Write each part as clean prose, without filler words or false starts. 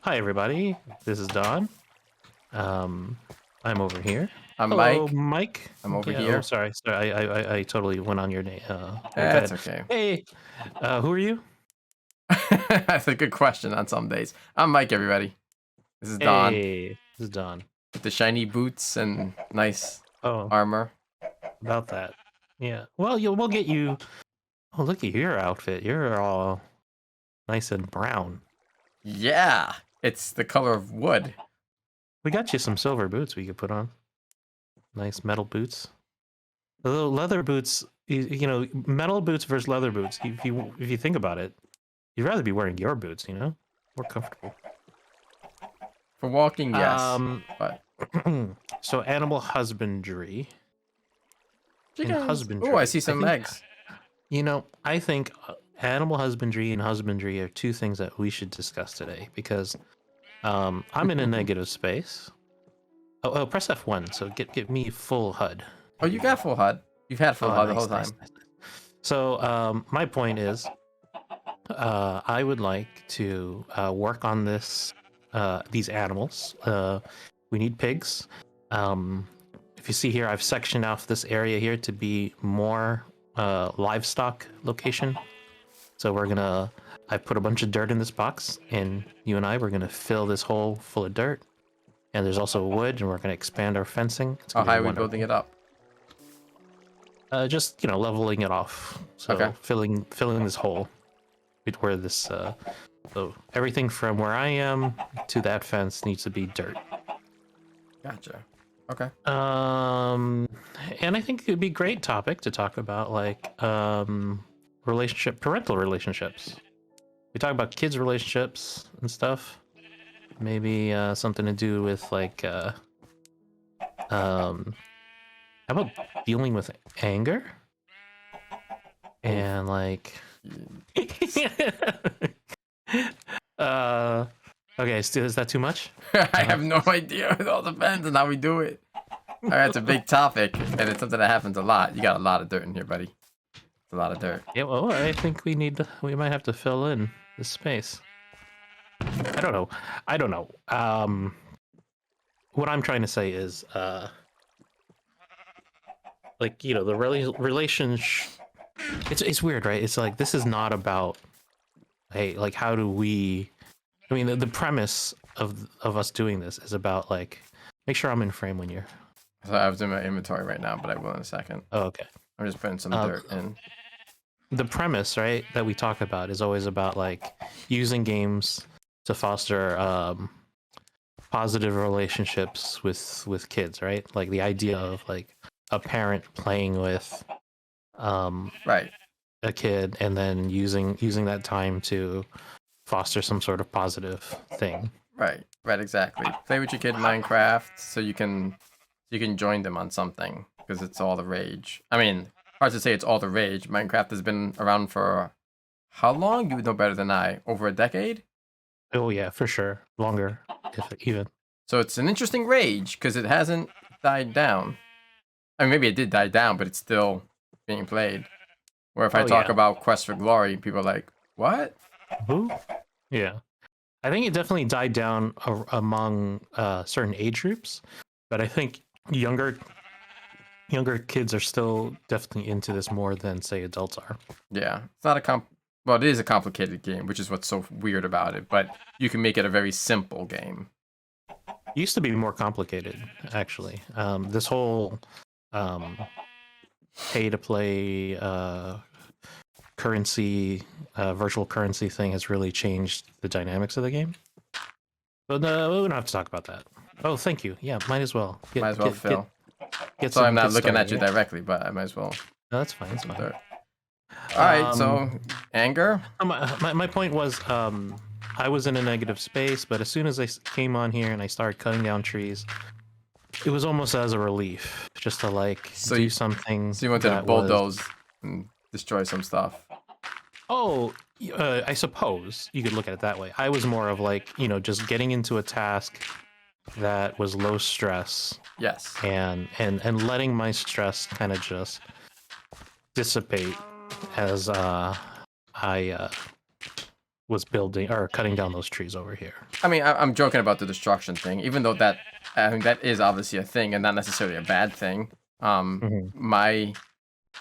Hi, everybody. This is Don. Um, I'm over here. I'm Hello, Mike. Mike. I'm over Yeah. Oh, here. sorry. Sorry. I totally went on your name. Go That's ahead. okay. Hey. Who are you? That's a good question on some days. I'm Mike, everybody. This is Don Hey. This is Don. with the shiny boots and nice Oh, armor. about that. Yeah. Well, we'll get you. Oh, look at your outfit. You're all nice and brown. Yeah, it's the color of wood. We got you some silver boots we could put on. Nice metal boots. The little leather boots. You know, metal boots versus leather boots. If you think about it, you'd rather be wearing your boots. You know, more comfortable. For walking, yes. Um, But so animal husbandry. In chickens. Oh, I husbandry, see I some think, eggs. I think animal husbandry and husbandry are two things that we should discuss today because I'm in a negative space. Oh, press F1, so get me full HUD. Oh, you got full HUD. You've had full Oh, HUD the nice, whole nice, time. nice, nice. So my point is, I would like to work on these animals. We need pigs. If you see here, I've sectioned off this area here to be more livestock location. So I put a bunch of dirt in this box, and you and we're gonna fill this hole full of dirt. And there's also wood, and we're gonna expand our fencing. It's How gonna be high are we building wonderful. it up? Just leveling it off. Okay. So filling this hole where this so everything from where I am to that fence needs to be dirt. Gotcha. Okay. And I think it'd be a great topic to talk about, like parental relationships. We talk about kids' relationships and stuff. Maybe something to do with like how about dealing with anger Oof. and like uh okay, is that too much? I have no idea. It all depends on how we do it. All right, it's a big topic, and it's something that happens a lot. You got a lot of dirt in here, buddy. It's a lot of dirt. Yeah, well, I think we might have to fill in the space. I don't know. What I'm trying to say is like, the relationship, it's weird, right? It's like, this is not about, hey, like, how do we, I mean, the premise of us doing this is about, like, make sure I'm in frame when you're, So I was in my inventory right now, but I will in a second. oh, okay. I'm just putting some dirt in. The premise, right, that we talk about is always about, like, using games to foster positive relationships with kids, right? Like the idea of like a parent playing with Right. a kid and then using that time to foster some sort of positive thing. Right. Right. Exactly. Play with your kid in Minecraft so you can join them on something because it's all the rage. I mean, hard to say it's all the rage. Minecraft has been around for how long? You would know better than I. Over a decade. Oh yeah, for sure, longer if even. So it's an interesting rage because it hasn't died down. I mean, maybe it did die down, but it's still being played. Where if I talk about Quest for Glory, people are like, "What? Who? Yeah, I think it definitely died down among certain age groups, but I think younger kids are still definitely into this more than say adults are. Yeah, it's not a well, it is a complicated game, which is what's so weird about it. But you can make it a very simple game. It used to be more complicated, actually. This whole pay to play currency, virtual currency thing has really changed the dynamics of the game. But no, we don't have to talk about that. Oh, thank you. Yeah, might as well. Might as well fill. Get So I'm not looking started, at you directly, but I might as well. No, that's fine. That's fine. All right. So anger. My point was, I was in a negative space, but as soon as I came on here and I started cutting down trees, it was almost as a relief just to like do something. So you wanted to bulldoze and destroy some stuff. Oh, I suppose you could look at it that way. I was more of like, just getting into a task that was low stress. Yes. And letting my stress kind of just dissipate as I was building or cutting down those trees over here. I mean, I'm joking about the destruction thing, even though that I mean that is obviously a thing and not necessarily a bad thing. My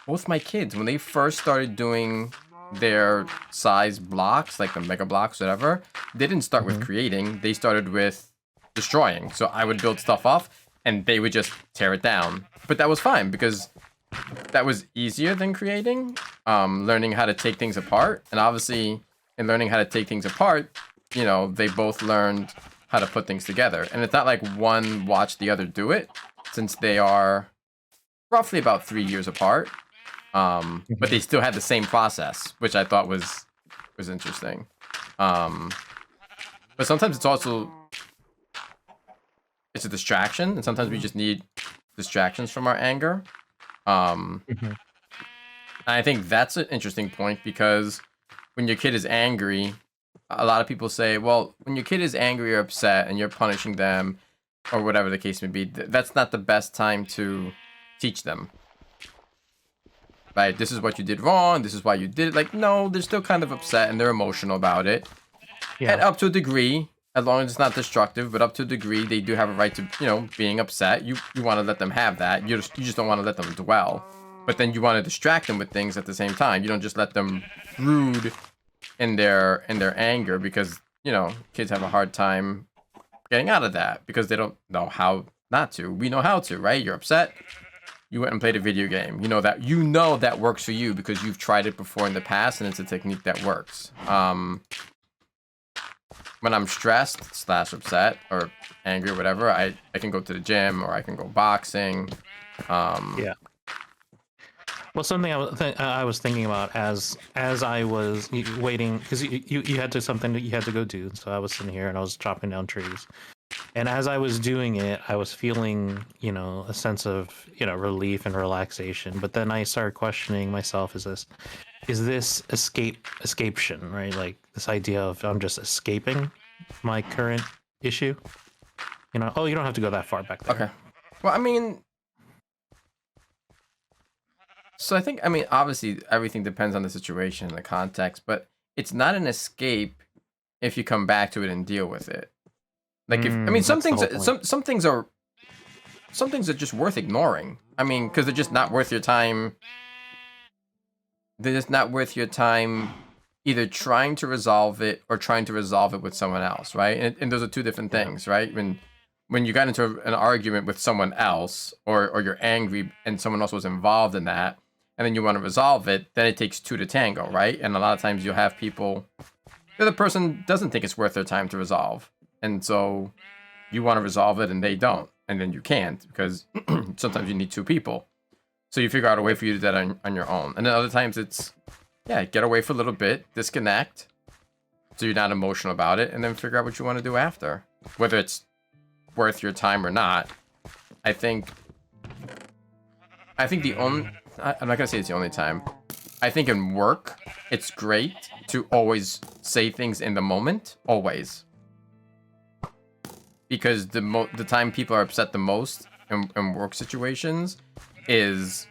both my kids when they first started doing their size blocks, like the mega blocks, whatever, they didn't start with creating. They started with destroying. So I would build stuff off, and they would just tear it down. But that was fine because that was easier than creating. Learning how to take things apart, and obviously, in learning how to take things apart, you know, they both learned how to put things together. And it's not like one watched the other do it, since they are roughly about 3 years apart. But they still had the same process, which I thought was interesting. But sometimes it's a distraction, and sometimes we just need distractions from our anger. And I think that's an interesting point because when your kid is angry, a lot of people say, well, when your kid is angry or upset and you're punishing them or whatever the case may be, that's not the best time to teach them. Right? This is what you did wrong. This is why you did it. Like, no, they're still kind of upset and they're emotional about it. Yeah. And up to a degree, as long as it's not destructive, but up to a degree, they do have a right to, you know, being upset. You want to let them have that. You just don't want to let them dwell. But then you want to distract them with things at the same time. You don't just let them brood in their anger because, you know, kids have a hard time getting out of that because they don't know how not to. We know how to, right? You're upset. You went and played a video game. You know that works for you because you've tried it before in the past and it's a technique that works. When I'm stressed / upset or angry or whatever, I can go to the gym or I can go boxing. Yeah. Well, something I was thinking about as I was waiting, because you had something that you had to go do, so I was sitting here and I was chopping down trees, and as I was doing it, I was feeling, you know, a sense of, you know, relief and relaxation. But then I started questioning myself: is this escapation, right? Like this idea of I'm just escaping my current issue. You know, oh, you don't have to go that far back there. Okay. Well, I mean. So I mean, obviously everything depends on the situation and the context, but it's not an escape if you come back to it and deal with it. Like if I mean, some things are just worth ignoring. I mean, because they're just not worth your time. They're just not worth your time either trying to resolve it or trying to resolve it with someone else, right? And those are two different things, right? When you got into an argument with someone else or you're angry and someone else was involved in that, and then you want to resolve it, then it takes two to tango, right? And a lot of times you'll have people, the other person doesn't think it's worth their time to resolve. And so you want to resolve it and they don't. And then you can't because sometimes you need two people. So you figure out a way for you to do that on your own. And then other times it's, yeah, get away for a little bit, disconnect, so you're not emotional about it, and then figure out what you want to do after. Whether it's worth your time or not. I think the only, I'm not gonna say it's the only time. I think in work, it's great to always say things in the moment, always. Because the time people are upset the most in work situations is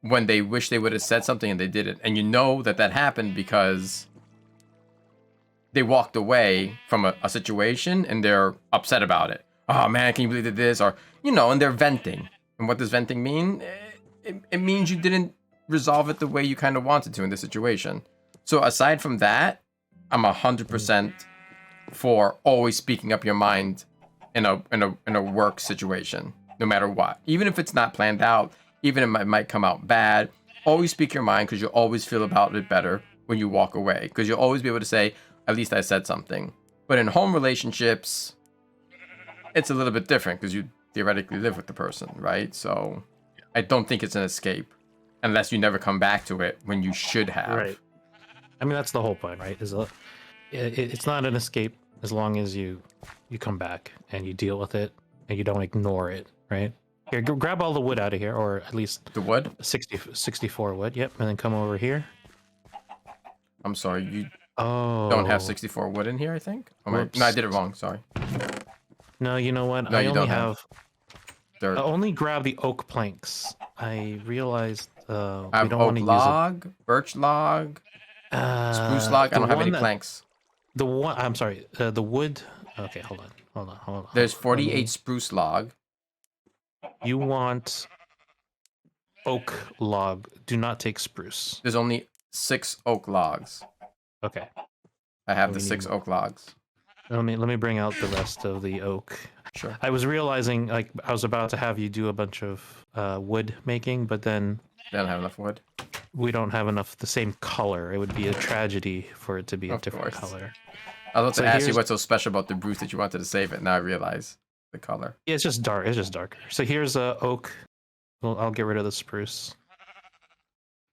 when they wish they would have said something and they didn't. And you know that happened because they walked away from a situation and they're upset about it. Oh man, can you believe they did this? Or, you know, and they're venting. And what does venting mean? It means you didn't resolve it the way you kind of wanted to in this situation. So aside from that, I'm 100% for always speaking up your mind in a work situation, no matter what. Even if it's not planned out, even if it might come out bad, always speak your mind because you'll always feel about it better when you walk away. Because you'll always be able to say, at least I said something. But in home relationships, it's a little bit different because you theoretically live with the person, right? So I don't think it's an escape unless you never come back to it when you should have. Right. I mean, that's the whole point, right? It's not an escape as long as you come back and you deal with it and you don't ignore it, right? Here, grab all the wood out of here, or at least the wood. 64 wood. Yep, and then come over here. I'm sorry, you don't have 64 wood in here, I think. No, I did it wrong. Sorry. No, you know what? No, I you only don't have. Dirt. I only grab the oak planks. I realized I we have don't want oak to log, birch log, Spruce log. I The don't have any one that planks. the one. I'm sorry. The wood. Okay, hold on. There's Let 48 me- spruce log. You want oak log. Do not take spruce. There's only 6 oak logs. Okay. I have We the need 6 more. oak logs. Let me bring out the rest of the oak. Sure. I was realizing like I was about to have you do a bunch of wood making, but then They don't have enough wood. we don't have enough the same color. It would be a tragedy for it to be a Of different course. color. I was about So to ask you here's- what's so special about the Bruce that you wanted to save it. Now I realize the color. Yeah, it's just dark. It's just darker. So here's oak. Well, I'll get rid of the spruce.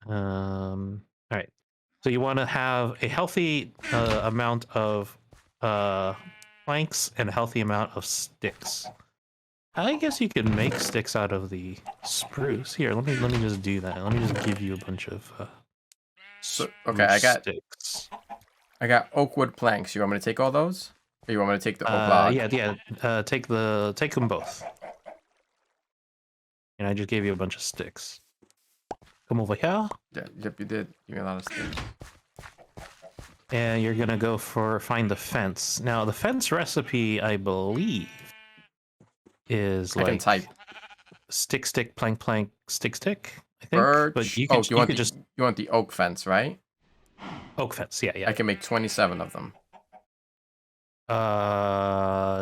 All right. So you want to have a healthy amount of planks and a healthy amount of sticks. I guess you could make sticks out of the spruce. Here, let me just do that. Let me just give you a bunch of So, okay, I got sticks. oak wood planks. You want me to take all those? Or you want me to take the oak log? Yeah. Take them both. And I just gave you a bunch of sticks. Come over here. Yeah, yep, you did. Give me a lot of sticks. And you're gonna go for find the fence. Now the fence recipe, I believe, is I can like type. stick, plank, stick. I think. Birch. But you Oh, could, you could just you want the oak fence, right? oak fence. Yeah. I can make 27 of them.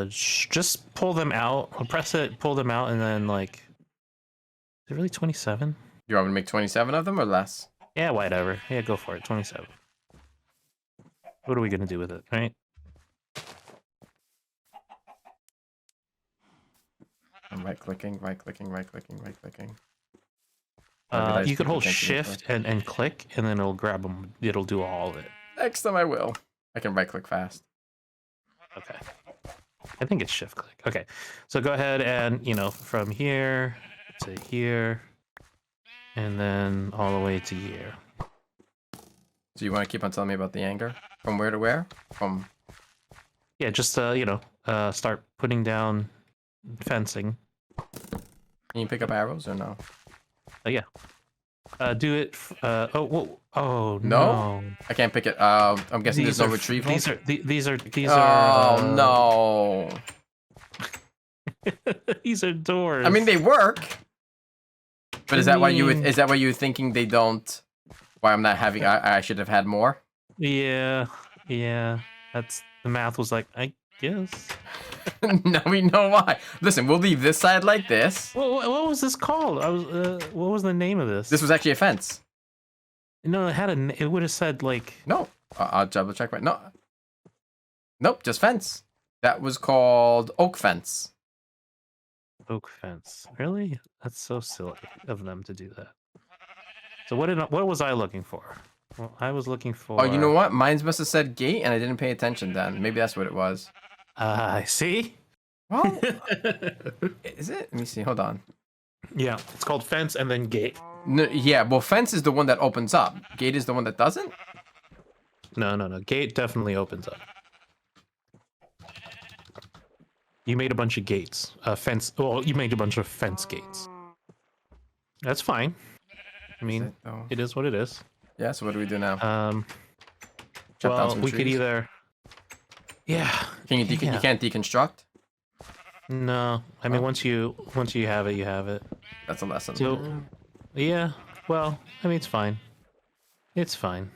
Just pull them out. Press it, pull them out, and then like, is it really 27? You want me to make 27 of them or less? Yeah, whatever. Yeah, go for it. 27. What are we gonna do with it, right? I'm right clicking. You could hold shift and click, and then it'll grab them. It'll do all of it. Next time I will. I can right click fast. Okay. I think it's shift click. Okay. So go ahead and, from here to here, and then all the way to here. So you want to keep on telling me about the anger? From where to where? From... Yeah, just, start putting down fencing. Can you pick up arrows or no? Yeah. Do it. Oh No? no! I can't pick it. I'm guessing there's no retrieval. These are. Oh no! These are doors. I mean, they work. But is that why you mean- is that why you're thinking they don't? Why I'm not having? I should have had more. Yeah. That's the math was like, I guess. Now we know why. Listen, we'll leave this side like this. What was this called? What was the name of this? This was actually a fence. No, it would have said like. No, I'll double check right. No, nope, just fence. That was called oak fence. Oak fence. Really? That's so silly of them to do that. So what was I looking for? Well, I was looking for. Oh, you know what? Mine must have said gate, and I didn't pay attention then. Maybe that's what it was. I see. Well, is it? Let me see. Hold on. Yeah, it's called fence and then gate. No, yeah, well, fence is the one that opens up. Gate is the one that doesn't? No. Gate definitely opens up. You made a bunch of gates. Fence. Well, you made a bunch of fence gates. That's fine. I mean, it is what it is. Yeah, so what do we do now? Chop down Well, some we could trees? either. Yeah. Can you, yeah. you can't deconstruct? No, I mean Oh. once you have it, you have it. That's a lesson. So, yeah. Well, I mean it's fine. It's fine.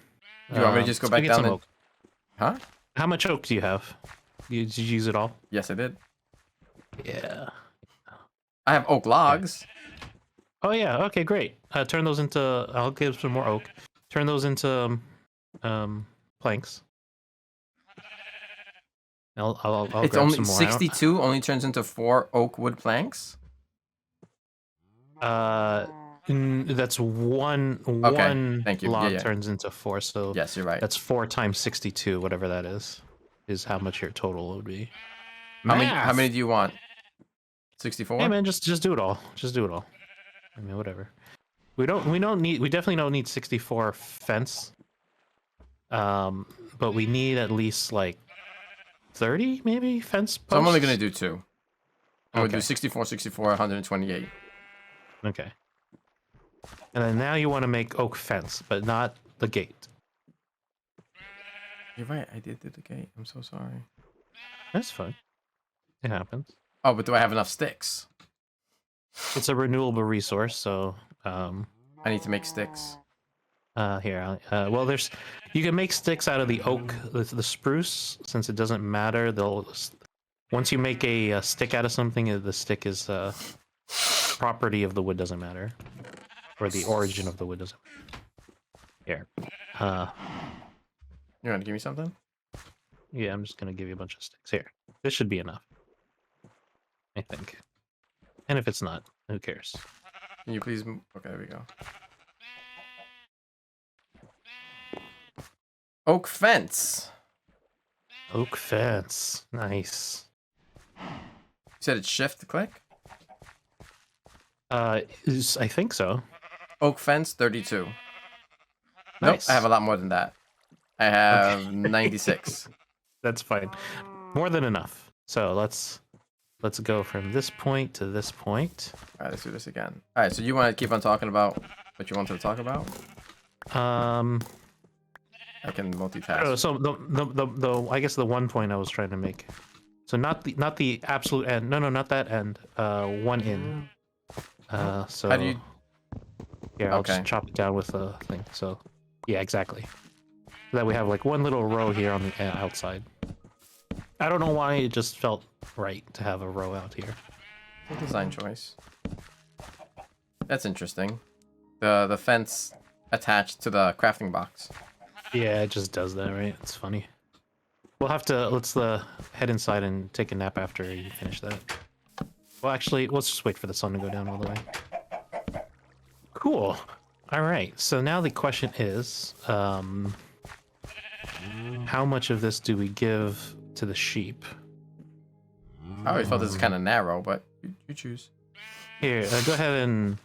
Do you want me to just go back get down some and... oak. Huh? How much oak do you have? Did you use it all? Yes, I did. Yeah. I have oak logs. Oh yeah. Okay, great. Turn those into. I'll give some more oak. Turn those into planks. I'll It's grab only some more. 62 only turns into 4 oak wood planks. That's one thank you. Yeah, log yeah. turns into 4, so Yes, you're right. that's 4 times 62, whatever that is how much your total would be. How many do you want? 64? Hey man, just do it all. Just do it all. I mean, whatever. We definitely don't need 64 fence. But we need at least like 30 maybe fence posts. So I'm only gonna do 2. I'm gonna Okay. do 64, 64, 128. Okay. And then now you want to make oak fence, but not the gate. You're right. I did do the gate. I'm so sorry. That's fine. It happens. Oh, but do I have enough sticks? It's a renewable resource, so I need to make sticks. here. Well, you can make sticks out of the oak, the spruce. Since it doesn't matter, once you make a stick out of something, the stick is property of the wood doesn't matter, or the origin of the wood doesn't matter. Here. You want to give me something? Yeah, I'm just gonna give you a bunch of sticks. Here. This should be enough, I think. And if it's not, who cares? Can you please? Okay, there we go. Oak fence. Oak fence. Nice. You said it's shift to click? I think so. Oak fence 32. Nice. Nope, I have a lot more than that. I have 96. That's fine. More than enough. So let's go from this point to this point. All right, let's do this again. All right, so you want to keep on talking about what you wanted to talk about? I can multitask. Oh, so the I guess the one point I was trying to make. So not the absolute end. No, not that end. One in. So How do you? Yeah, I'll Okay. just chop it down with a thing. So yeah, exactly. So that we have like one little row here on the outside. I don't know why it just felt right to have a row out here. Good design choice. That's interesting. The fence attached to the crafting box. Yeah, it just does that, right? It's funny. Let's head inside and take a nap after you finish that. Well, actually, let's just wait for the sun to go down all the way. Cool. All right. So now the question is, how much of this do we give to the sheep? I always felt this is kind of narrow, but you choose. Here, go ahead and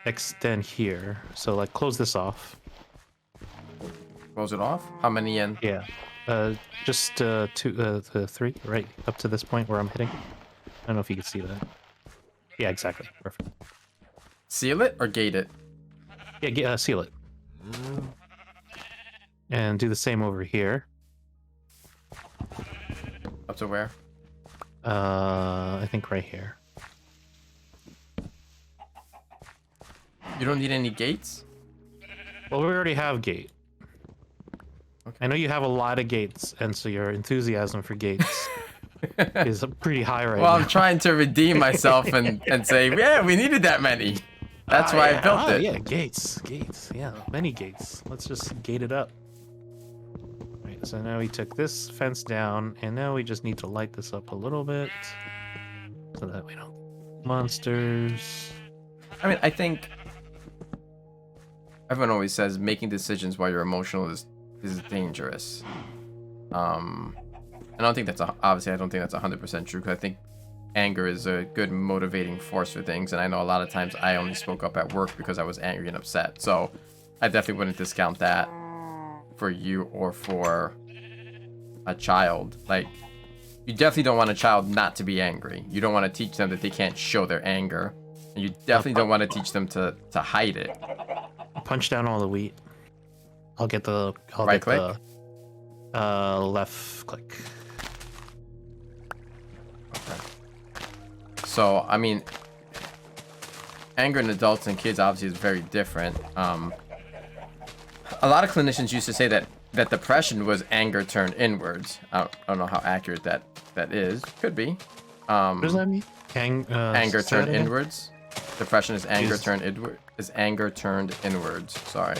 extend here. So, like, close this off. Close it off? How many in? Yeah. Just three, right up to this point where I'm hitting. I don't know if you can see that. Yeah, exactly. Perfect. Seal it or gate it? Yeah, seal it. And do the same over here. Up to where? I think right here. You don't need any gates? Well, we already have gate. Okay. I know you have a lot of gates, and so your enthusiasm for gates is pretty high right Well, now. I'm trying to redeem myself and say, yeah, we needed that many. That's why I built it. Yeah, gates. Yeah, many gates. Let's just gate it up. Right, so now we took this fence down, and now we just need to light this up a little bit so that we don't monsters. I mean, I think everyone always says making decisions while you're emotional is dangerous. I don't think that's obviously I don't think that's 100% true, because I think anger is a good motivating force for things, and I know a lot of times I only spoke up at work because I was angry and upset. So I definitely wouldn't discount that for you or for a child. Like, you definitely don't want a child not to be angry. You don't want to teach them that they can't show their anger, and you definitely don't want to teach them to hide it. Punch down all the wheat. I'll get the Right click? left click. So, I mean, anger in adults and kids obviously is very different. A lot of clinicians used to say that depression was anger turned inwards. I don't know how accurate that is. Could be. What does that mean? Anger say that turned again? inwards. Depression is anger Is- turned inward. Is anger turned inwards. Sorry.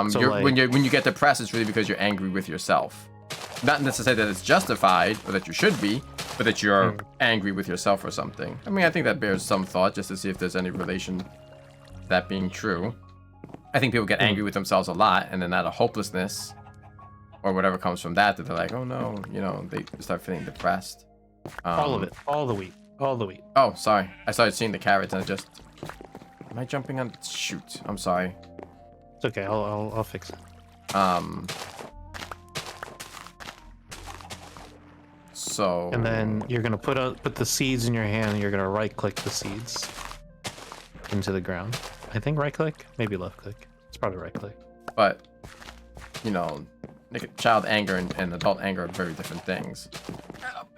So, When you get depressed, it's really because you're angry with yourself. Not necessarily that it's justified or that you should be, but that you're angry with yourself or something. I mean, I think that bears some thought, just to see if there's any relation to that being true. I think people get angry with themselves a lot, and then out of hopelessness or whatever comes from that they're like, oh no, they start feeling depressed. all of it. All the wheat. Oh, sorry. I started seeing the carrots and I just... Am I jumping on... Shoot. I'm sorry. It's okay. I'll fix it. So... And then you're gonna put the seeds in your hand, and you're gonna right click the seeds into the ground. I think right click, maybe left click. It's probably right click. But, like child anger and adult anger are very different things.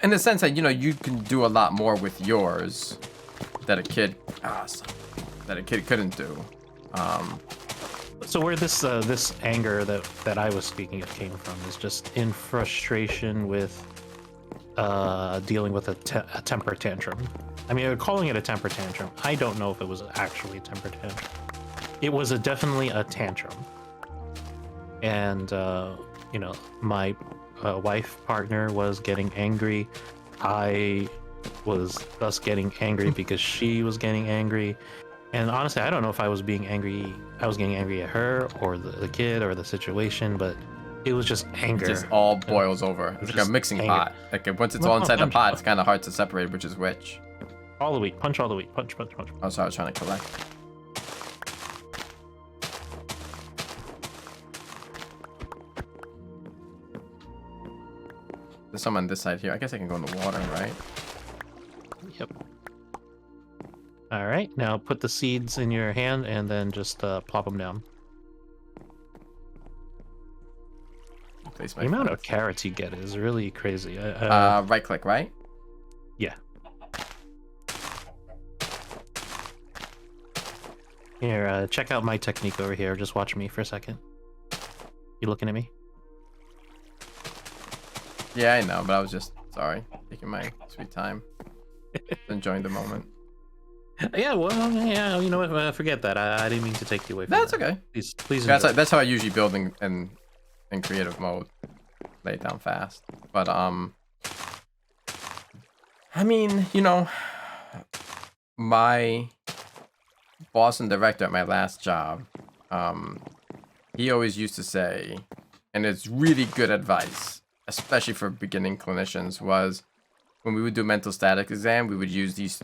In the sense that, you know, you can do a lot more with yours that a kid couldn't do. So where this this anger that I was speaking of came from is just in frustration with dealing with a temper tantrum. I mean, calling it a temper tantrum, I don't know if it was actually a temper tantrum. It was definitely a tantrum. And, you know, my wife partner was getting angry. I was thus getting angry because she was getting angry. And honestly, I don't know if I was being angry. I was getting angry at her or the kid or the situation, but it was just anger. It just all boils over. It's like a mixing pot. Like once it's all inside the pot, it's kind of hard to separate which is which. All the week. Punch all the week. Punch. Oh, sorry, I was trying to collect. There's some on this side here. I guess I can go in the water, right? Yep. All right, now put the seeds in your hand and then just plop them down. The amount of carrots you get is really crazy. Right click, right? Yeah. Here, check out my technique over here. Just watch me for a second. You looking at me? Yeah, I know, but I was just, sorry, taking my sweet time. Enjoying the moment. Yeah, well, yeah, you know what? Forget that. I didn't mean to take you away from That's that. okay. Please. That's how I usually build in creative mode. Lay it down fast. But I mean, you know, my boss and director at my last job, he always used to say, and it's really good advice, especially for beginning clinicians, was when we would do mental static exam, we would use these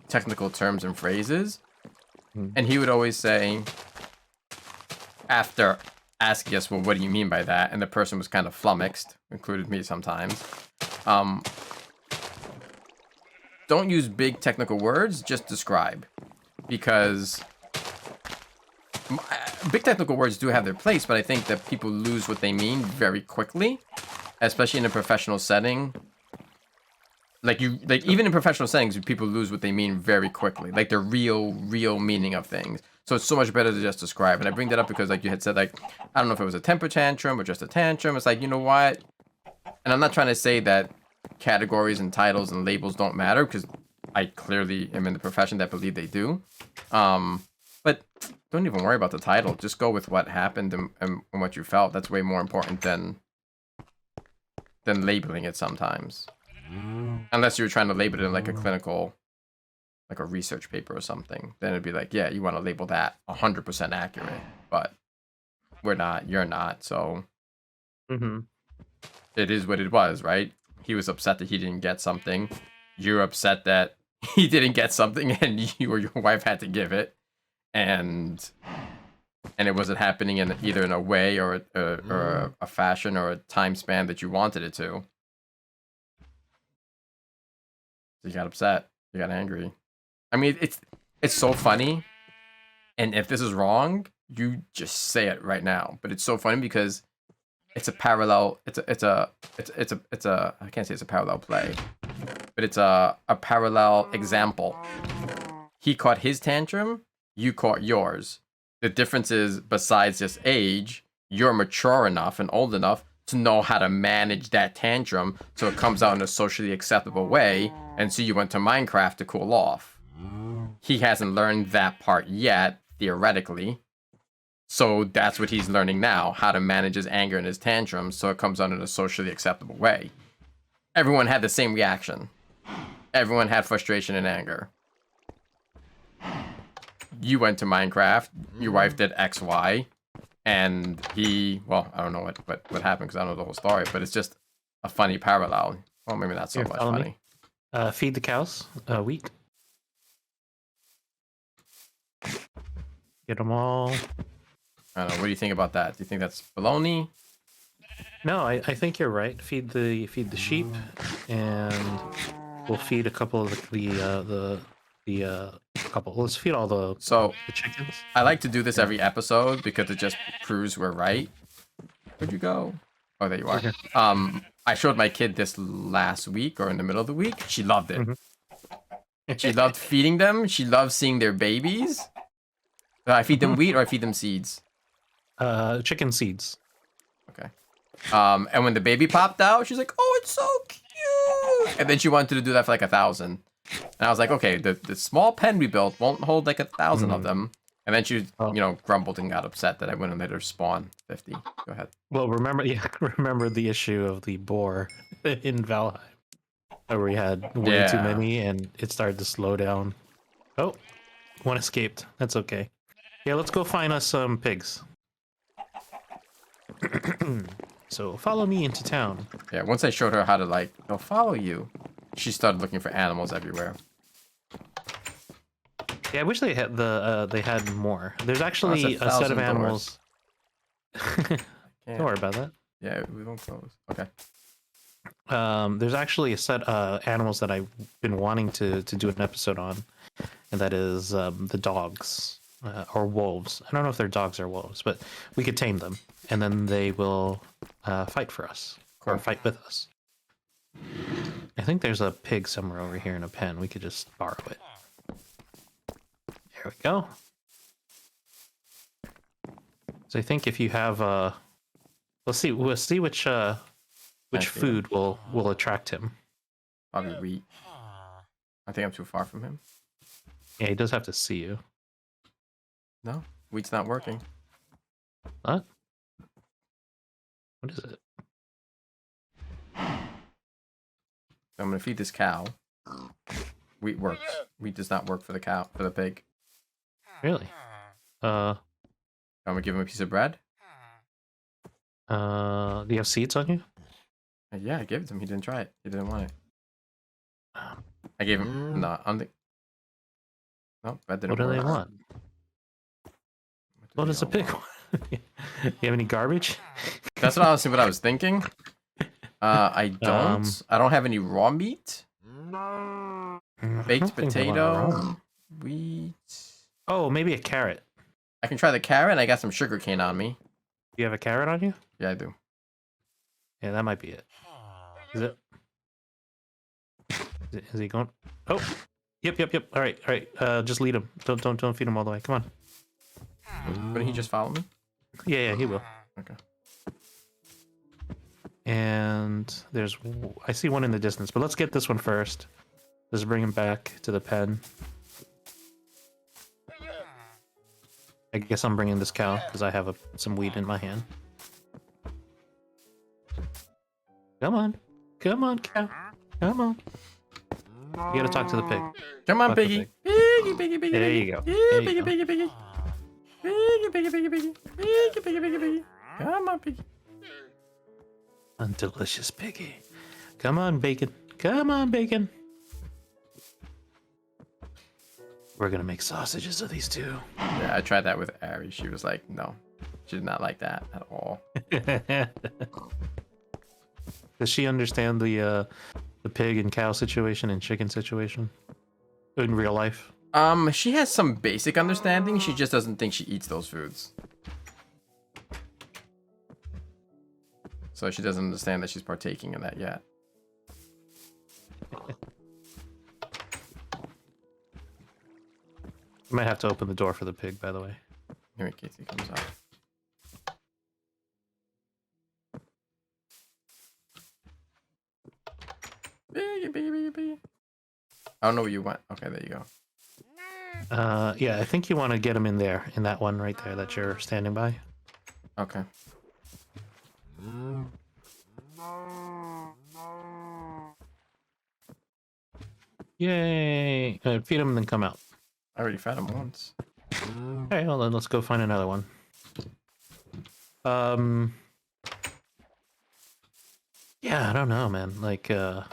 technical terms and phrases. And he would always say, after asking us, well, what do you mean by that? And the person was kind of flummoxed, included me sometimes. Don't use big technical words, just describe. Because big technical words do have their place, but I think that people lose what they mean very quickly, especially in a professional setting. Like even in professional settings, people lose what they mean very quickly, like the real meaning of things. So it's so much better to just describe. And I bring that up because, like you had said, like, I don't know if it was a temper tantrum or just a tantrum. It's like, you know what? And I'm not trying to say that categories and titles and labels don't matter, because I clearly am in the profession that believe they do. But don't even worry about the title. Just go with what happened and what you felt. That's way more important than labeling it sometimes. Unless you're trying to label it in like a clinical, like a research paper or something, then it'd be like, yeah, you want to label that 100% accurate, but we're not, you're not, so it is what it was, right? He was upset that he didn't get something. You're upset that he didn't get something and you or your wife had to give it, and it wasn't happening in either in a way or a fashion or a time span that you wanted it to. You got upset. You got angry. I mean, it's so funny. And if this is wrong, you just say it right now. But it's so funny because it's a parallel. It's a. I can't say it's a parallel play, but it's a parallel example. He caught his tantrum. You caught yours. The difference is, besides just age, you're mature enough and old enough to know how to manage that tantrum so it comes out in a socially acceptable way, and so you went to Minecraft to cool off. He hasn't learned that part yet, theoretically, so that's what he's learning now, how to manage his anger and his tantrums so it comes out in a socially acceptable way. Everyone had the same reaction. Everyone had frustration and anger. You went to Minecraft, your wife did XY, and he, well, I don't know what happened because I don't know the whole story, but it's just a funny parallel. Well, maybe not so much funny. Feed the cows wheat. Get them all. I don't know. What do you think about that? Do you think that's baloney? No, I think you're right. Feed the sheep, and we'll feed a couple of the couple. Let's feed all the chickens. I like to do this every episode because it just proves we're right. Where'd you go? Oh, there you are. Okay. I showed my kid this last week or in the middle of the week. She loved it. Mhm. She loved feeding them. She loved seeing their babies. I feed them wheat or I feed them seeds. Chicken seeds. Okay. And when the baby popped out, she's like, "Oh, it's so cute!" And then she wanted to do that for like 1,000. And I was like, "Okay, the small pen we built won't hold like 1,000 of them." And then she, grumbled and got upset that I wouldn't let her spawn 50. Go ahead. Well, remember the issue of the boar in Valheim, where we had way too many, and it started to slow down. Oh, one escaped. That's okay. Yeah, let's go find us some pigs. So follow me into town. Yeah, once I showed her how to they'll follow you, she started looking for animals everywhere. Yeah, I wish they had they had more. There's actually a set of animals. Don't worry about that. Yeah, we won't close. Okay. There's actually a set of animals that I've been wanting to do an episode on, and that is the dogs or wolves. I don't know if they're dogs or wolves, but we could tame them, and then they will fight for us or fight with us. I think there's a pig somewhere over here in a pen. We could just borrow it. There we go. So I think if you have we'll see which food will attract him. Probably wheat. I think I'm too far from him. Yeah, he does have to see you. No, wheat's not working. What? What is it? I'm gonna feed this cow. Wheat works. Wheat does not work for the cow, for the pig. Really? I'm gonna give him a piece of bread. Do you have seeds on you? Yeah, I gave it to him. He didn't try it. He didn't want it. I gave him. No, that didn't What do work. they want? What does a pig want? You have any garbage? That's what I was thinking. I don't. I don't have any raw meat. Baked potato, wheat. Oh, maybe a carrot. I can try the carrot. I got some sugar cane on me. Do you have a carrot on you? Yeah, I do. Yeah, that might be it. Is it? Is he going? Oh, yep. All right. Just lead him. Don't feed him all the way. Come on. Wouldn't he just follow me? Yeah, he will. Okay. And I see one in the distance, but let's get this one first. Let's bring him back to the pen. I guess I'm bringing this cow because I have some wheat in my hand. Come on, cow. Come on. You gotta talk to the pig. Come on, piggy. Piggy. There you go. Piggy. Piggy. Come on, piggy. A delicious piggy. Come on, bacon. Come on, bacon. We're gonna make sausages of these two. Yeah, I tried that with Ari. She was like, no. She did not like that at all. Does she understand the pig and cow situation and chicken situation in real life? She has some basic understanding. She just doesn't think she eats those foods. So she doesn't understand that she's partaking in that yet. You might have to open the door for the pig, by the way. In case he comes out. Piggy. I don't know where you went. Okay, there you go. Yeah, I think you want to get him in there, in that one right there that you're standing by. Okay. Yay! Feed him and then come out. I already fed him once. Okay, well then let's go find another one. Yeah, I don't know, man. Like, you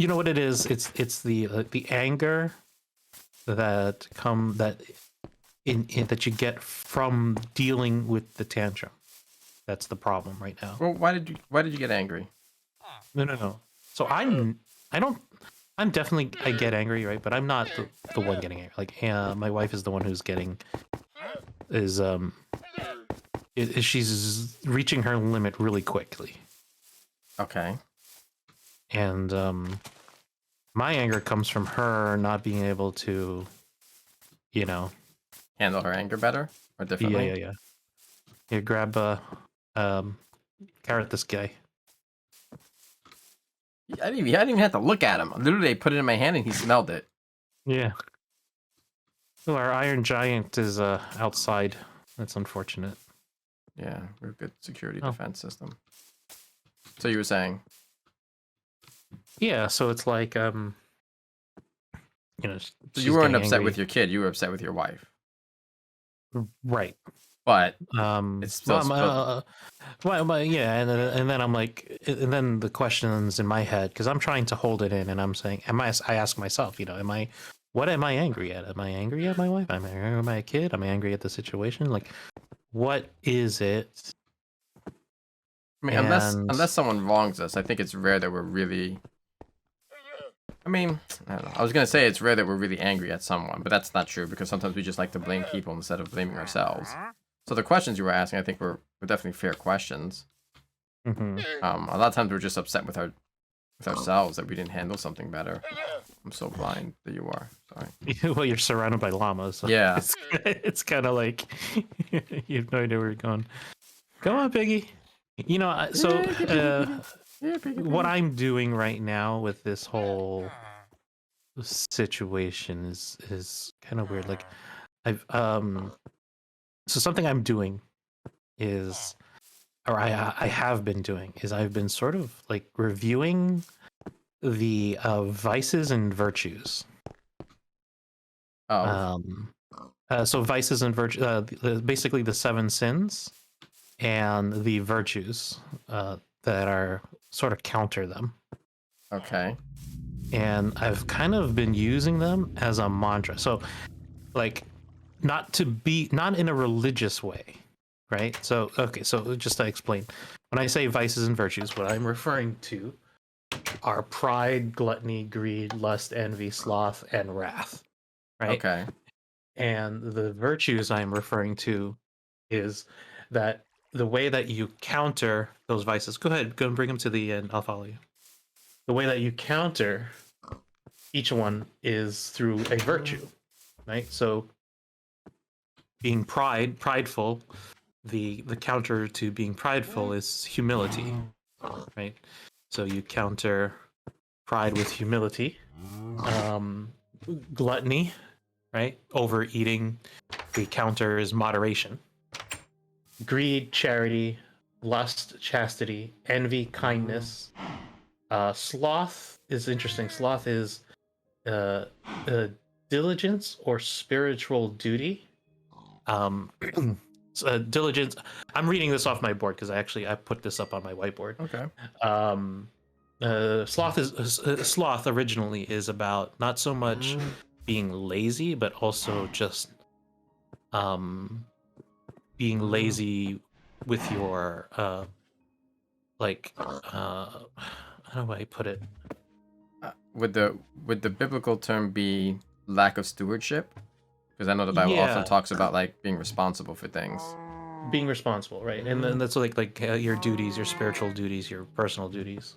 know what it is? It's the anger that that you get from dealing with the tantrum. That's the problem right now. Well, why did you get angry? No. So I get angry, right? But I'm not the one getting angry. Like, my wife is the one who's getting she's reaching her limit really quickly. Okay. And my anger comes from her not being able to, Handle her anger better or differently? yeah. Here, grab carrot this guy. I didn't even have to look at him. Literally, I put it in my hand and he smelled it. Yeah. Oh, our iron giant is outside. That's unfortunate. Yeah, we're a good security defense system. So you were saying? Yeah, so it's like So you weren't upset with your kid. You were upset with your wife. Right. But it's still. Yeah, and then I'm like, and then the questions in my head, because I'm trying to hold it in, and I'm saying, I ask myself, what am I angry at? Am I angry at my wife? Am I angry at my kid? Am I angry at the situation? Like, what is it? I mean, unless someone wrongs us, I think it's rare that we're really. I mean, I don't know. I was gonna say it's rare that we're really angry at someone, but that's not true because sometimes we just like to blame people instead of blaming ourselves. So the questions you were asking, I think were definitely fair questions. Mm-hmm. A lot of times we're just upset with ourselves that we didn't handle something better. I'm so blind that you are. Sorry. Well, you're surrounded by llamas. So Yeah. It's kind of like you have no idea where you're going. Come on, Piggy. What I'm doing right now with this whole situation is kind of weird. Like, so something I'm doing is, or I have been doing, is I've been sort of like reviewing the vices and virtues. Oh. So vices and virtues, basically the 7 sins and the virtues that are sort of counter them. Okay. And I've kind of been using them as a mantra. So, like, not in a religious way, right? So, okay, so just to explain, when I say vices and virtues, what I'm referring to are pride, gluttony, greed, lust, envy, sloth, and wrath, right? Okay. And the virtues I'm referring to is that the way that you counter those vices. Go ahead, go and bring them to the end. I'll follow you. The way that you counter each one is through a virtue, right? So being prideful, the counter to being prideful is humility, right? So you counter pride with humility. Gluttony, right? Overeating. The counter is moderation. Greed, charity, lust, chastity, envy, kindness. Sloth is interesting. Sloth is diligence or spiritual duty. Diligence. I'm reading this off my board because I put this up on my whiteboard. Okay. Sloth originally is about not so much being lazy, but also just being lazy with your how do I put it? Would the biblical term be lack of stewardship? Because I know the Bible often talks about like being responsible for things. Being responsible, right? And then that's like your duties, your spiritual duties, your personal duties.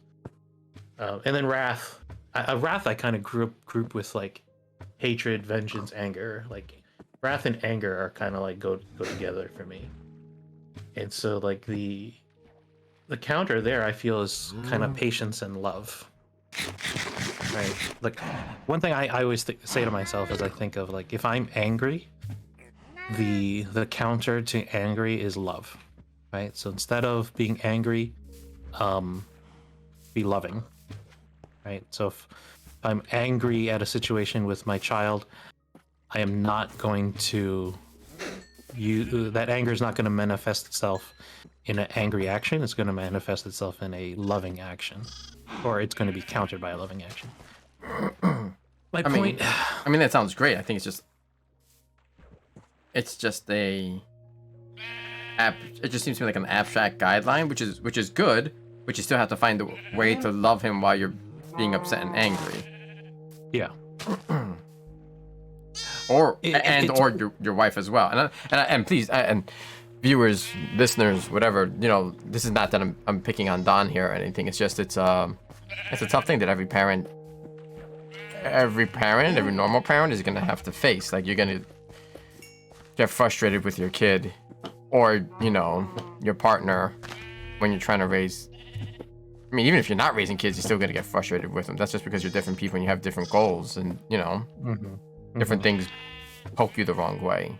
And then wrath. Wrath I kind of group with like hatred, vengeance, anger. Like wrath and anger are kind of like go together for me. And so like the counter there I feel is kind of patience and love. Right. Like one thing I always say to myself as I think of like if I'm angry, the counter to angry is love. Right? So instead of being angry, be loving. Right? So if I'm angry at a situation with my child, I am not going to that anger is not going to manifest itself in an angry action. It's going to manifest itself in a loving action, or it's going to be countered by a loving action. My point. I mean, that sounds great. I think it's just it just seems to me like an abstract guideline, which is good, but you still have to find a way to love him while you're being upset and angry. Yeah. or it's or your wife as well. And please and viewers, listeners, whatever, this is not that I'm picking on Don here or anything. It's just it's a tough thing that every parent, every normal parent is gonna have to face. Like, you're gonna get frustrated with your kid, or your partner when you're trying to raise. I mean, even if you're not raising kids, you're still gonna get frustrated with them. That's just because you're different people and you have different goals, and different things poke you the wrong way.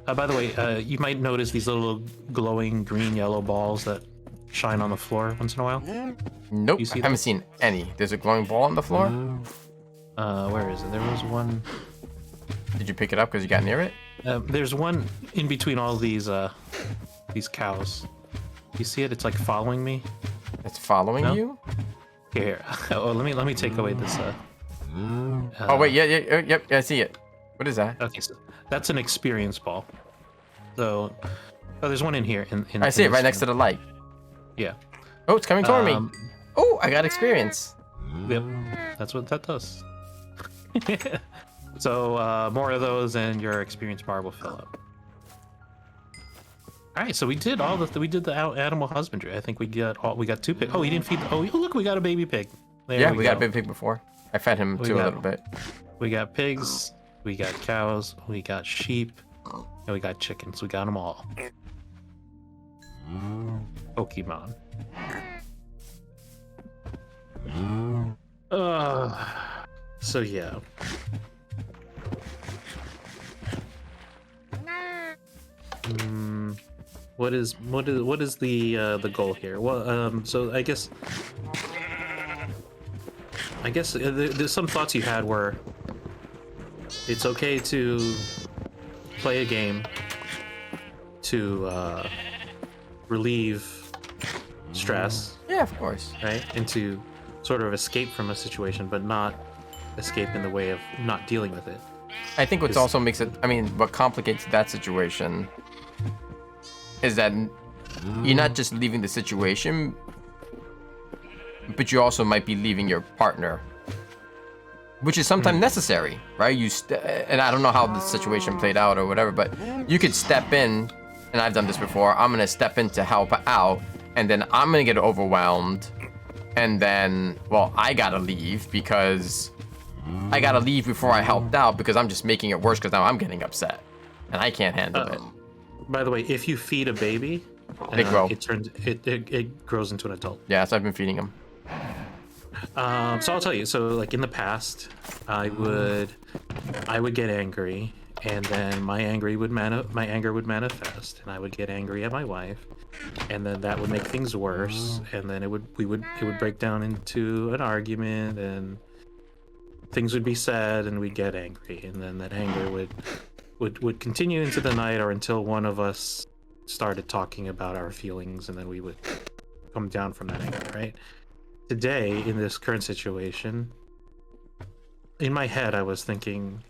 By the way, you might notice these little glowing green yellow balls that shine on the floor once in a while. Nope, You see I haven't seen any. There's a glowing ball on the floor. Where is it? There was one. Did you pick it up because you got near it? There's one in between all these cows. You see it? It's like following me. It's following No? you? Here. Oh, let me take away this. Oh wait, yep, I see it. What is that? Okay, so that's an experience ball. So, there's one in here. In I see it right next to the light. Yeah. Oh, it's coming toward me. Oh, I got experience. Yep. That's what that does. So more of those, and your experience bar will fill up. All right, so we did the animal husbandry. I think we got 2 pigs. Oh, we didn't feed. Oh, look, we got a baby pig. There We got a big pig before. I fed him too a little bit. We got pigs, we got cows, we got sheep, and we got chickens. We got them all. Pokemon. So yeah. What is the goal here? Well, so I guess there's some thoughts you had where it's okay to play a game to relieve stress, Yeah, of course. right? And to sort of escape from a situation, but not escape in the way of not dealing with it. I think what also makes it, what complicates that situation is that you're not just leaving the situation, but you also might be leaving your partner, which is sometimes necessary, right? And I don't know how the situation played out or whatever, but you could step in, and I've done this before. I'm gonna step in to help out, and then I'm gonna get overwhelmed, and then, well, I gotta leave because I gotta leave before I helped out because I'm just making it worse because now I'm getting upset, and I can't handle it. By the way, if you feed a baby, They grow. It grows into an adult. Yeah, so I've been feeding him. So I'll tell you. So like in the past, I would get angry, and then my anger would manifest, and I would get angry at my wife, and then that would make things worse, and then it would break down into an argument, and things would be said, and we'd get angry, and then that anger would continue into the night, or until one of us started talking about our feelings, and then we would come down from that anger, right? Today, in this current situation, in my head, I was thinking,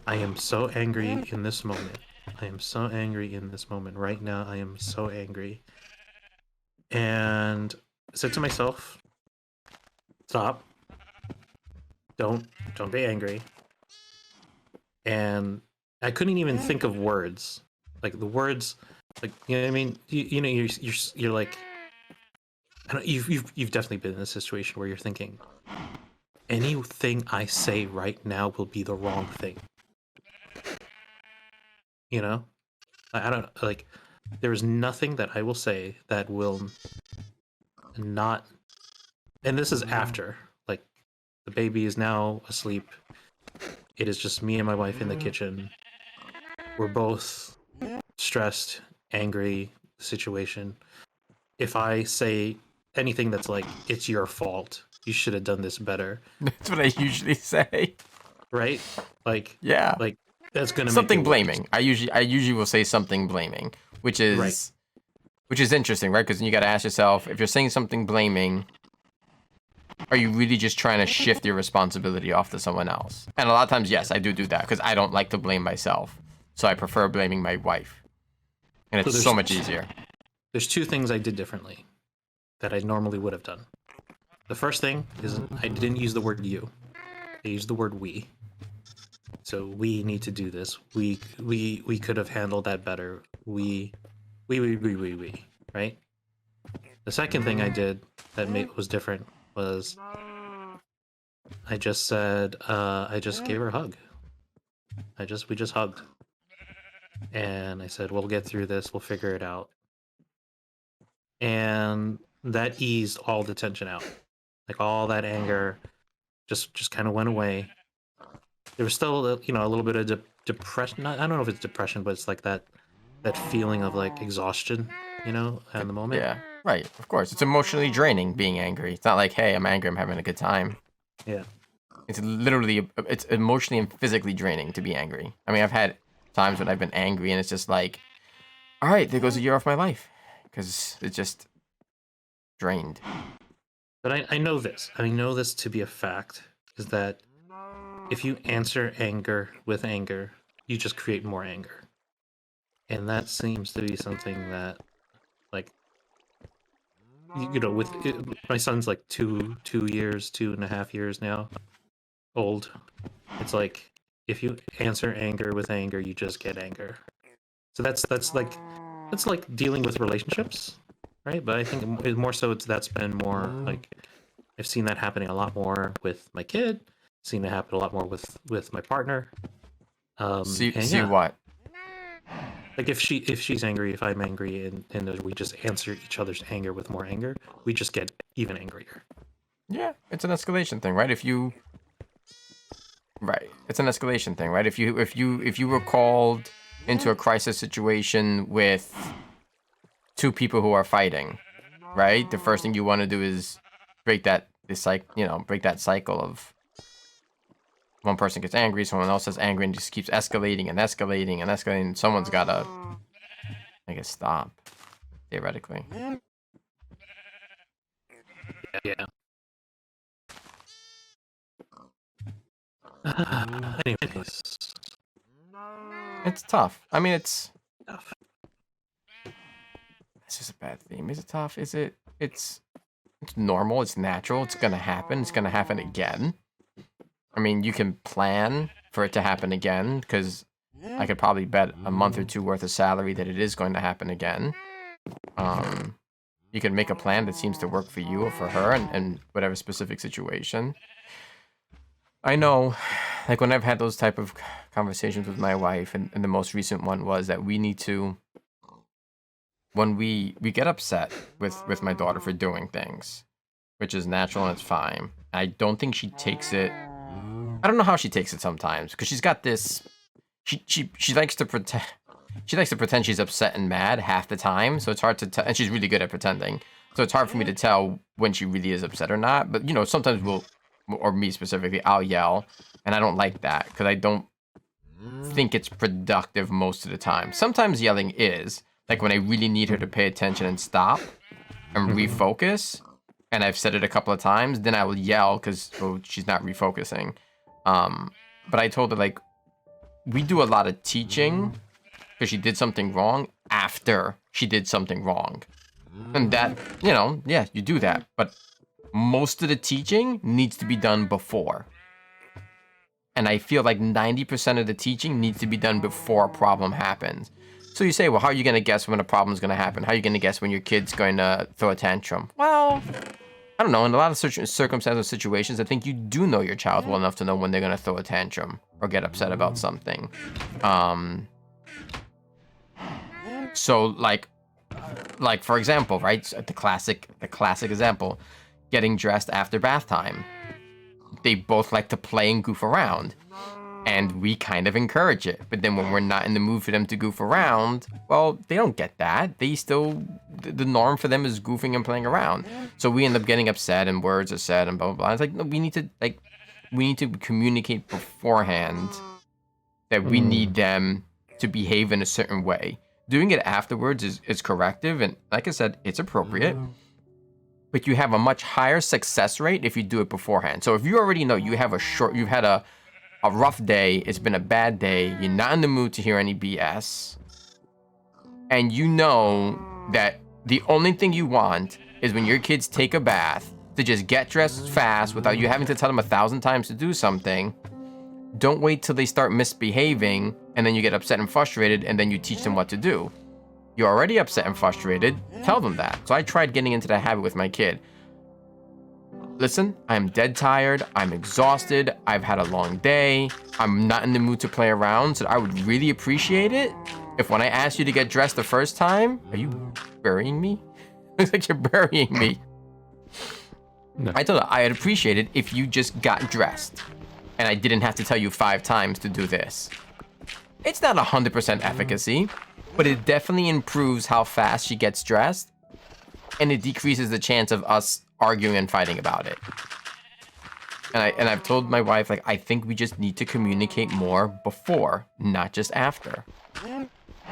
I am so angry in this moment. I am so angry in this moment. Right now, I am so angry. And I said to myself, stop. Don't be angry. And I couldn't even think of words. Like the words, like, you know what I mean? You're like, I don't, you've definitely been in a situation where you're thinking, anything I say right now will be the wrong thing. You know? I don't, like, there is nothing that I will say that will not, and this is after, like, the baby is now asleep. It is just me and my wife in the kitchen. We're both stressed, angry, situation. If I say anything that's like, it's your fault, you should have done this better. That's what I usually say. Right? Like, Yeah. like that's gonna Something make it blaming. worse. I usually will say something blaming, which is interesting, right? Because you got to ask yourself, if you're saying something blaming, are you really just trying to shift your responsibility off to someone else? And a lot of times, yes, I do that because I don't like to blame myself. So I prefer blaming my wife. And it's so much easier. There's 2 things I did differently that I normally would have done. The first thing is I didn't use the word you. I used the word we. So we need to do this. We could have handled that better. We, right? The second thing I did that was different was I just said, I just gave her a hug. We just hugged. And I said, we'll get through this. We'll figure it out. And that eased all the tension out. Like all that anger just kind of went away. There was still, a little bit of depression. I don't know if it's depression, but it's like that feeling of like exhaustion, at the moment. Yeah, right. Of course, it's emotionally draining being angry. It's not like, hey, I'm angry, I'm having a good time. Yeah. It's literally, it's emotionally and physically draining to be angry. I mean, I've had times when I've been angry and it's just like, all right, there goes a year off my life. Because it's just drained. But I know this. I know this to be a fact, is that if you answer anger with anger, you just create more anger. And that seems to be something that, like, with my son's like 2.5 years now old. It's like, if you answer anger with anger, you just get anger. So that's like dealing with relationships, right? But I think more so that's been more like, I've seen that happening a lot more with my kid. Seen it happen a lot more with my partner. See what? Like if she's angry, if I'm angry, and we just answer each other's anger with more anger, we just get even angrier. Yeah, it's an escalation thing, right? It's an escalation thing, right? If you were called into a crisis situation with two people who are fighting, right? The first thing you want to do is break that cycle of one person gets angry, someone else is angry, and just keeps escalating and escalating and escalating. Someone's gotta, I guess, stop, theoretically. Yeah. Anyways, it's tough. I mean, it's tough. It's just a bad theme. Is it tough? Is it? It's normal. It's natural. It's gonna happen. It's gonna happen again. I mean, you can plan for it to happen again, because I could probably bet a month or two worth of salary that it is going to happen again. You can make a plan that seems to work for you or for her and whatever specific situation. I know, like when I've had those type of conversations with my wife, and the most recent one was that we need to, when we get upset with my daughter for doing things, which is natural and it's fine. I don't think she takes it. I don't know how she takes it sometimes, because she's got this. She likes to pretend. She likes to pretend she's upset and mad half the time, so it's hard to tell. And she's really good at pretending, so it's hard for me to tell when she really is upset or not. But sometimes or me specifically, I'll yell, and I don't like that because I don't think it's productive most of the time. Sometimes yelling is, like when I really need her to pay attention and stop and refocus, and I've said it a couple of times, then I will yell because she's not refocusing. But I told her, like, we do a lot of teaching because she did something wrong after she did something wrong. And that, yeah, you do that. But most of the teaching needs to be done before. And I feel like 90% of the teaching needs to be done before a problem happens. So you say, well, how are you going to guess when a problem is going to happen? How are you going to guess when your kid's going to throw a tantrum? Well, I don't know. In a lot of circumstances or situations, I think you do know your child well enough to know when they're going to throw a tantrum or get upset about something. So like for example, right? The classic example, getting dressed after bath time. They both like to play and goof around, and we kind of encourage it. But then when we're not in the mood for them to goof around, well, they don't get that. They still, the norm for them is goofing and playing around. So we end up getting upset and words are said and blah, blah, blah. It's like, no, we need to communicate beforehand that we need them to behave in a certain way. Doing it afterwards is corrective, and like I said, it's appropriate. But you have a much higher success rate if you do it beforehand. So if you already know you've had a rough day, it's been a bad day, you're not in the mood to hear any BS, and you know that the only thing you want is when your kids take a bath to just get dressed fast without you having to tell them 1,000 times to do something. Don't wait till they start misbehaving and then you get upset and frustrated and then you teach them what to do. You're already upset and frustrated, tell them that. So I tried getting into that habit with my kid. Listen, I'm dead tired, I'm exhausted, I've had a long day, I'm not in the mood to play around, so I would really appreciate it if when I asked you to get dressed the first time, are you burying me? Looks like you're burying me. No. I told her I'd appreciate it if you just got dressed and I didn't have to tell you 5 times to do this. It's not 100% efficacy, but it definitely improves how fast she gets dressed, and it decreases the chance of us arguing and fighting about it. And I've told my wife, like, I think we just need to communicate more before, not just after.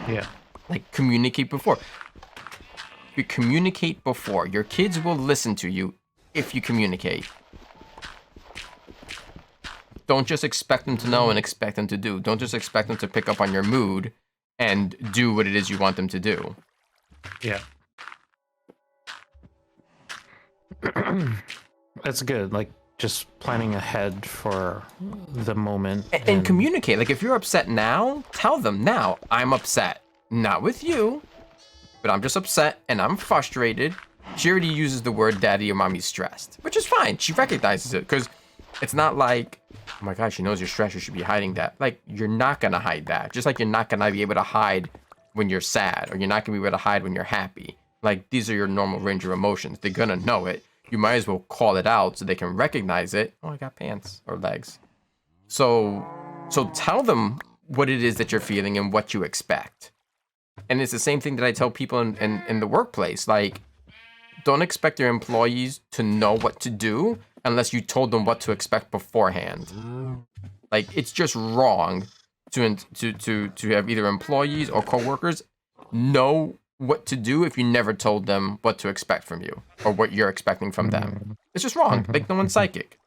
Yeah. Like, communicate before. You communicate before. Your kids will listen to you if you communicate. Don't just expect them to know and expect them to do. Don't just expect them to pick up on your mood and do what it is you want them to do. Yeah. That's good. Like, just planning ahead for the moment. And communicate. Like, if you're upset now, tell them now, I'm upset. Not with you, but I'm just upset and I'm frustrated. She already uses the word daddy or mommy's stressed, which is fine. She recognizes it because it's not like, oh my gosh, she knows you're stressed, you should be hiding that. Like, you're not going to hide that. Just like you're not going to be able to hide when you're sad, or you're not going to be able to hide when you're happy. Like, these are your normal range of emotions. They're going to know it. You might as well call it out so they can recognize it. Oh, I got pants or legs. So tell them what it is that you're feeling and what you expect. And it's the same thing that I tell people in the workplace. Like, don't expect your employees to know what to do unless you told them what to expect beforehand. Like, it's just wrong to have either employees or coworkers know what to do if you never told them what to expect from you or what you're expecting from them. It's just wrong. Like, no one's psychic.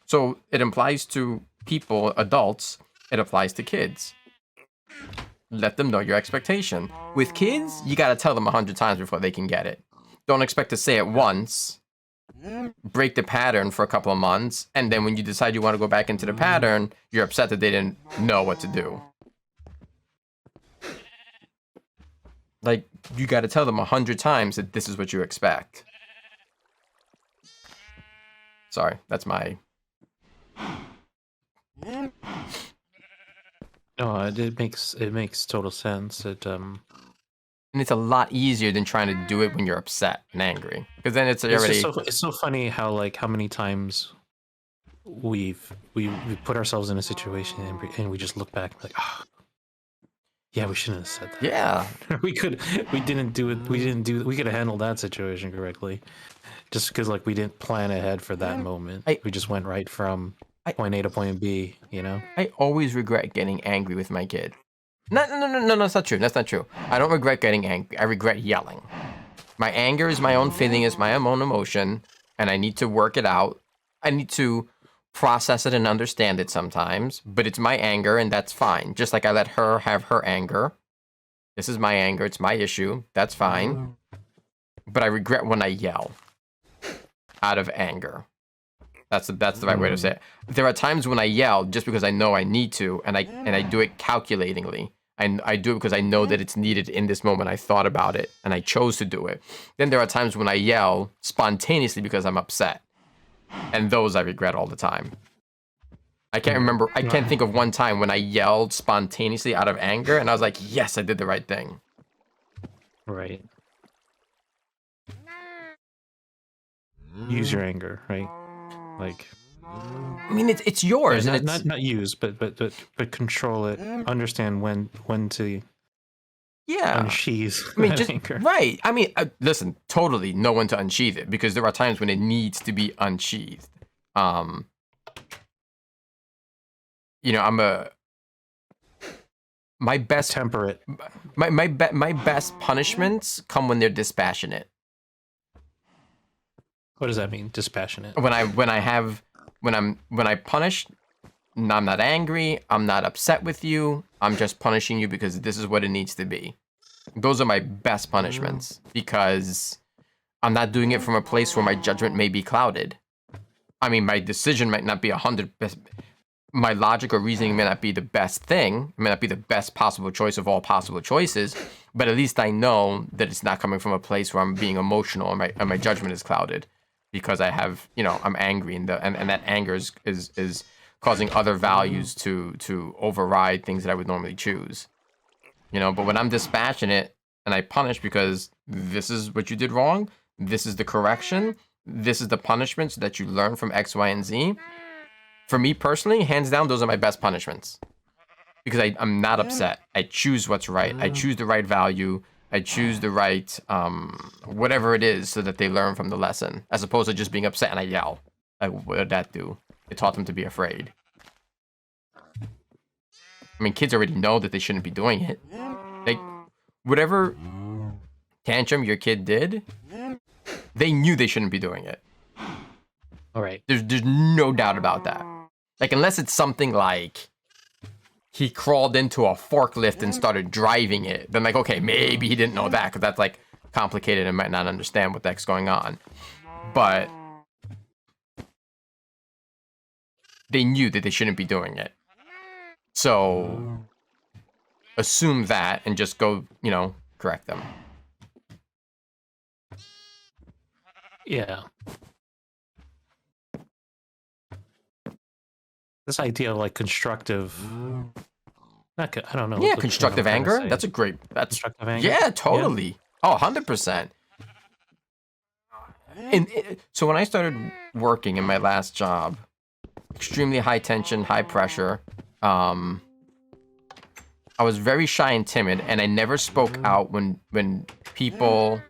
So it applies to people, adults. It applies to kids. Let them know your expectation. With kids, you got to tell them 100 times before they can get it. Don't expect to say it once, break the pattern for a couple of months, and then when you decide you want to go back into the pattern, you're upset that they didn't know what to do. Like, you got to tell them 100 times that this is what you expect. Sorry, that's my... No, it makes total sense. And it's a lot easier than trying to do it when you're upset and angry, because then it's already... It's so funny how many times we put ourselves in a situation and we just look back like, oh, yeah, we shouldn't have said that. Yeah. we could have handled that situation correctly. Just because we didn't plan ahead for that moment. We just went right from point A to point B, you know? I always regret getting angry with my kid. No, that's not true. That's not true. I don't regret getting angry. I regret yelling. My anger is my own feeling, is my own emotion, and I need to work it out. I need to process it and understand it sometimes, but it's my anger and that's fine. Just like I let her have her anger. This is my anger, it's my issue. That's fine. But I regret when I yell out of anger. That's the right way to say it. There are times when I yell just because I know I need to, and I do it calculatingly. I do it because I know that it's needed in this moment. I thought about it and I chose to do it. Then there are times when I yell spontaneously because I'm upset. And those I regret all the time. I can't think of one time when I yelled spontaneously out of anger and I was like, yes, I did the right thing. Right. Use your anger, right? Like, I mean, it's yours. Yeah, and not use, but control it. Understand when to unsheath. I mean, just anger. Right. I mean, listen, totally know when to unsheath it, because there are times when it needs to be unsheathed. You know, my best temperate. My best punishments come when they're dispassionate. What does that mean? Dispassionate. When I punish, I'm not angry, I'm not upset with you, I'm just punishing you because this is what it needs to be. Those are my best punishments, because I'm not doing it from a place where my judgment may be clouded. I mean, my decision might not be 100%. My logic or reasoning may not be the best thing. It may not be the best possible choice of all possible choices. But at least I know that it's not coming from a place where I'm being emotional and my judgment is clouded because I have, I'm angry and that anger is causing other values to override things that I would normally choose. But when I'm dispassionate and I punish because this is what you did wrong, this is the correction, this is the punishment so that you learn from X, Y, and Z. For me personally, hands down, those are my best punishments. Because I'm not upset. I choose what's right. I choose the right value. I choose the right whatever it is so that they learn from the lesson. As opposed to just being upset and I yell. Like, what did that do? It taught them to be afraid. I mean, kids already know that they shouldn't be doing it. Like, whatever tantrum your kid did, they knew they shouldn't be doing it. All right. There's no doubt about that. Like, unless it's something like he crawled into a forklift and started driving it, then like, okay, maybe he didn't know that because that's like complicated and might not understand what the heck's going on. But they knew that they shouldn't be doing it. So assume that and just go, correct them. Yeah. This idea of like constructive, I don't know. Yeah, constructive anger. That's a great. That's constructive anger. Yeah, totally. Yeah. Oh, 100%. And so when I started working in my last job, extremely high tension, high pressure. I was very shy and timid, and I never spoke out when people.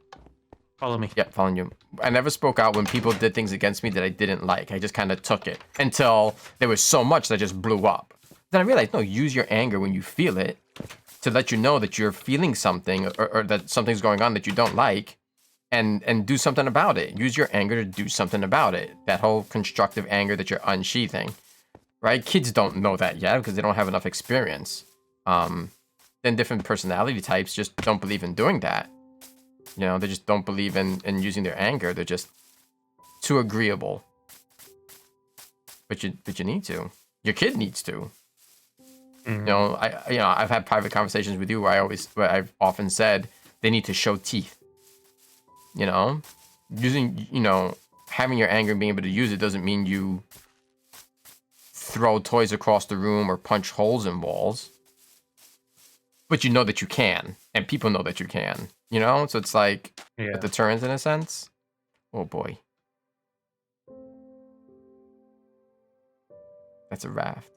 Follow me. Yeah, following you. I never spoke out when people did things against me that I didn't like. I just kind of took it until there was so much that just blew up. Then I realized, no, use your anger when you feel it to let you know that you're feeling something or that something's going on that you don't like and do something about it. Use your anger to do something about it. That whole constructive anger that you're unsheathing, right? Kids don't know that yet because they don't have enough experience. Then different personality types just don't believe in doing that. They just don't believe in using their anger. They're just too agreeable. But you need to. Your kid needs to. Mm-hmm. I've had private conversations with you where I've often said they need to show teeth. Using, having your anger and being able to use it doesn't mean you throw toys across the room or punch holes in walls. But you know that you can, and people know that you can, So it's like a deterrent in a sense. Oh boy. That's a raft.